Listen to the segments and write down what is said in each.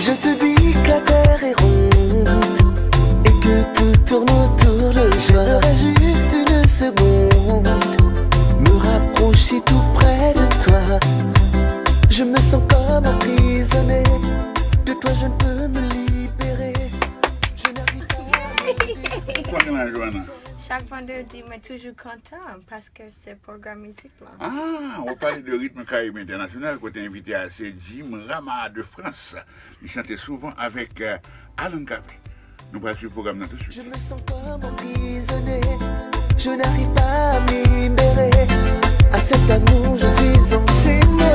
je te dis que la terre est ronde et que tout tourne autour de toi, j'aurais juste une seconde me rapprocher tout près de toi. Je me sens comme emprisonné, de toi je ne peux me libérer. Je n'arrive pas. Chaque vendredi, mais toujours content parce que c'est programme musique là. Ah, on parle de rythme Caraïbe international quand t'es invité à c'est Jim Rama de France. Il chantait souvent avec Alain Capri. Nous passons le programme dans tout de suite. Je me sens comme emprisonné, je n'arrive pas à me libérer. À cet amour, je suis enchaîné.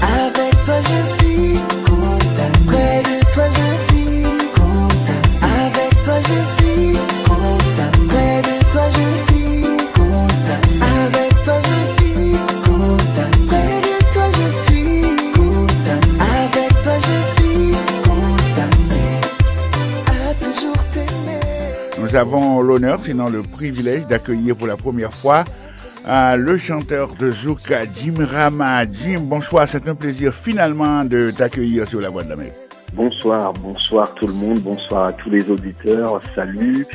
Avec toi, je suis condamné. Près de toi, je suis condamné. Avec toi, je suis condamné. Près de toi, je suis condamné. Avec toi, je suis condamné. Près de toi, je suis condamné. Avec toi, je suis condamné à toujours t'aimer. Nous avons l'honneur, sinon le privilège, d'accueillir pour la première fois le chanteur de zouk, Jim Rama. Jim, bonsoir, c'est un plaisir finalement de t'accueillir sur la Voix de l'Amérique. Bonsoir tout le monde, bonsoir à tous les auditeurs, salut.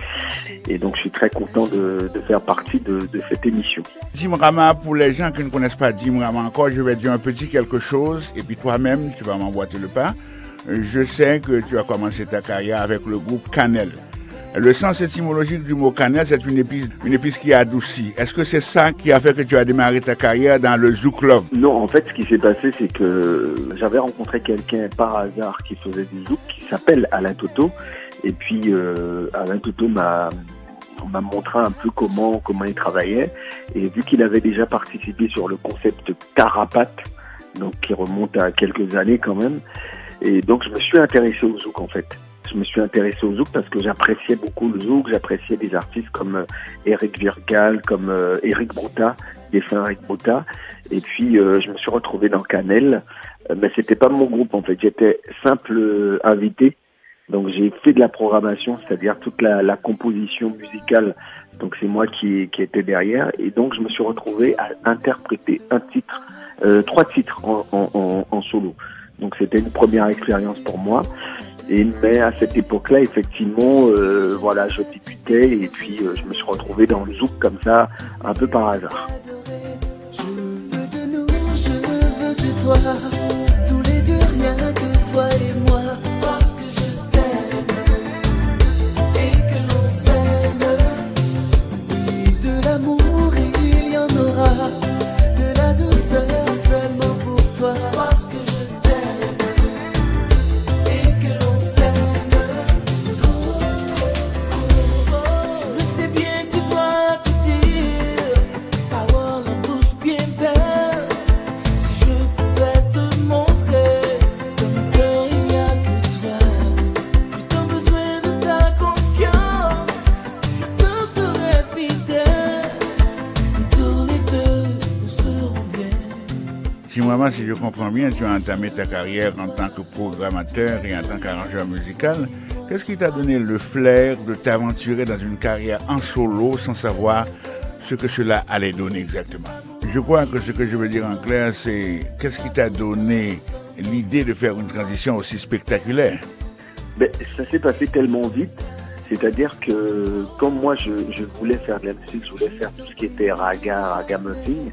Et donc je suis très content de faire partie de cette émission. Jim Rama, pour les gens qui ne connaissent pas Jim Rama encore, je vais dire un petit quelque chose et puis toi-même, tu vas m'emboîter le pas. Je sais que tu as commencé ta carrière avec le groupe Cannelle. Le sens étymologique du mot cannelle, c'est une épice qui adoucit. Est-ce que c'est ça qui a fait que tu as démarré ta carrière dans le Zouk Love? Non, en fait, ce qui s'est passé, c'est que j'avais rencontré quelqu'un par hasard qui faisait du Zouk, qui s'appelle Alain Toto. Et puis, Alain Toto m'a montré un peu comment il travaillait. Et vu qu'il avait déjà participé sur le concept Carapace, donc qui remonte à quelques années quand même, et donc je me suis intéressé au Zouk en fait. Je me suis intéressé au Zouk parce que j'appréciais beaucoup le Zouk, j'appréciais des artistes comme Eric Virgal, comme Eric Bruta, défunt Eric Bruta. Et puis je me suis retrouvé dans Cannelle, mais c'était pas mon groupe en fait, j'étais simple invité. Donc j'ai fait de la programmation, c'est-à-dire toute la composition musicale. Donc c'est moi qui était derrière. Et donc je me suis retrouvé à interpréter trois titres en solo. Donc c'était une première expérience pour moi. Mais à cette époque-là, effectivement, voilà, je débutais et puis je me suis retrouvé dans le Zouk comme ça, un peu par hasard. Je veux de nous, je veux de toi, tous les deux rien que toi et moi. Parce que je t'aime et que l'on s'aime. Et de l'amour il y en aura, de la douceur seulement pour toi. Parce que je t'aime et que l'on s'aime trop, trop, trop. Je sais bien que tu dois te dire, avoir la bouche bien belle. Si je pouvais te montrer que mon cœur il n'y a que toi. J'ai tant besoin de ta confiance, je te serai fidèle. Et tous les deux nous serons bien. Jim Rama, si je comprends bien, tu as entamé ta carrière en tant que programmateur et en tant qu'arrangeur musical. Qu'est-ce qui t'a donné le flair de t'aventurer dans une carrière en solo sans savoir ce que cela allait donner exactement? Je crois que ce que je veux dire en clair, c'est qu'est-ce qui t'a donné l'idée de faire une transition aussi spectaculaire? Mais ça s'est passé tellement vite, c'est-à-dire que comme moi je voulais faire de la musique, je voulais faire tout ce qui était ragamuffin.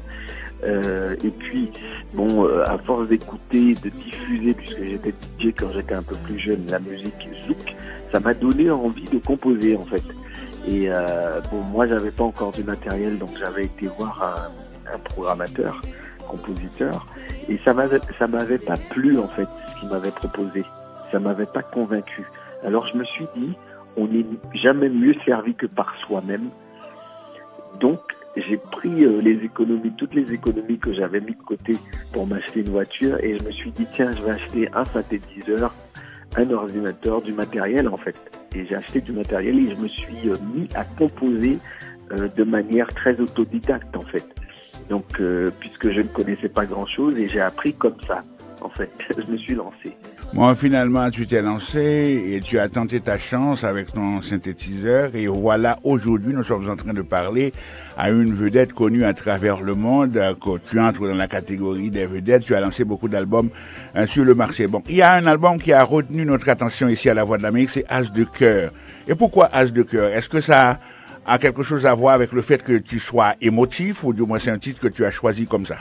Et puis, bon, à force d'écouter, de diffuser, puisque j'étais DJ quand j'étais un peu plus jeune, la musique zouk, ça m'a donné envie de composer en fait. Et bon, moi j'avais pas encore du matériel, donc j'avais été voir un programmateur, compositeur, et ça m'avait pas plu en fait, ce qu'il m'avait proposé. Ça m'avait pas convaincu. Alors je me suis dit, on n'est jamais mieux servi que par soi-même. Donc j'ai pris toutes les économies que j'avais mis de côté pour m'acheter une voiture et je me suis dit tiens, je vais acheter un synthétiseur, un ordinateur, du matériel en fait. Et j'ai acheté du matériel et je me suis mis à composer de manière très autodidacte en fait. Donc puisque je ne connaissais pas grand chose et j'ai appris comme ça en fait, je me suis lancé. Bon, finalement, tu t'es lancé et tu as tenté ta chance avec ton synthétiseur. Et voilà, aujourd'hui, nous sommes en train de parler à une vedette connue à travers le monde. Que tu entres dans la catégorie des vedettes. Tu as lancé beaucoup d'albums sur le marché. Bon, il y a un album qui a retenu notre attention ici à La Voix de l'Amérique, c'est As de cœur. Et pourquoi As de cœur? Est-ce que ça a quelque chose à voir avec le fait que tu sois émotif ou du moins c'est un titre que tu as choisi comme ça?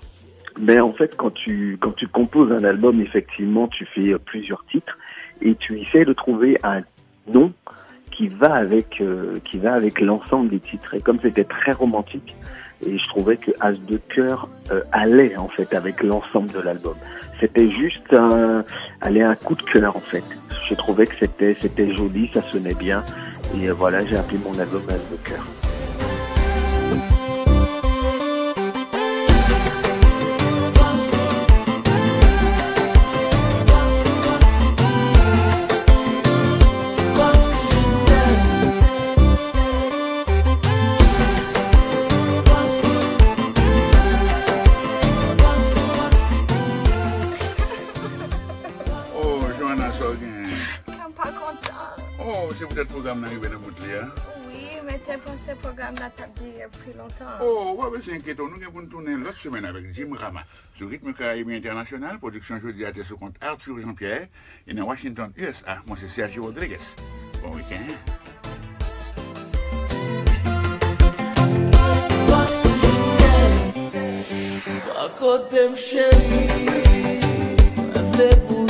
Mais en fait, quand tu composes un album, effectivement, tu fais plusieurs titres et tu essaies de trouver un nom qui va avec l'ensemble des titres. Et comme c'était très romantique, et je trouvais que As de cœur allait en fait avec l'ensemble de l'album. C'était juste un coup de cœur en fait. Je trouvais que c'était joli, ça sonnait bien. Et voilà, j'ai appelé mon album As de cœur. C'est peut-être le programme qui arrive dans votre lit. Oui, mais tu pensé le programme n'a pas duré plus longtemps. Oh, ouais, c'est inquiétant. Nous allons tourner l'autre semaine avec Jim Rama sur Rythme Caraïbe International, production jeudi à sous compte Arthur Jean-Pierre, et dans Washington, USA. Moi, c'est Sergio Rodriguez. Bon week-end. Côté chéri, avec vous.